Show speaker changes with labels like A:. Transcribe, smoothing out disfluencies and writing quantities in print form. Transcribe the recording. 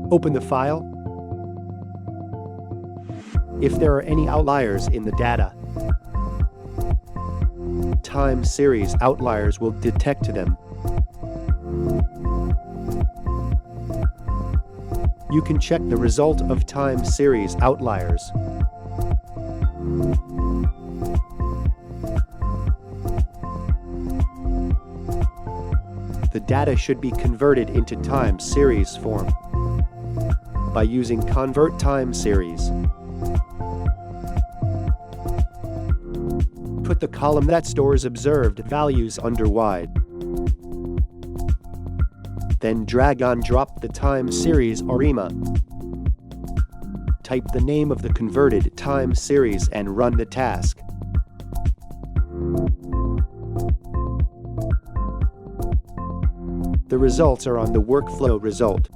A: Open the file. If there are any outliers in the data, time series outliers will detect them. You can check the result of time series outliers. The data should be converted into time series form by using Convert Time Series. Put the column that stores observed values under wide. Then drag and drop the time series ARIMA. Type the name of the converted time series and run the task. The results are on the workflow result.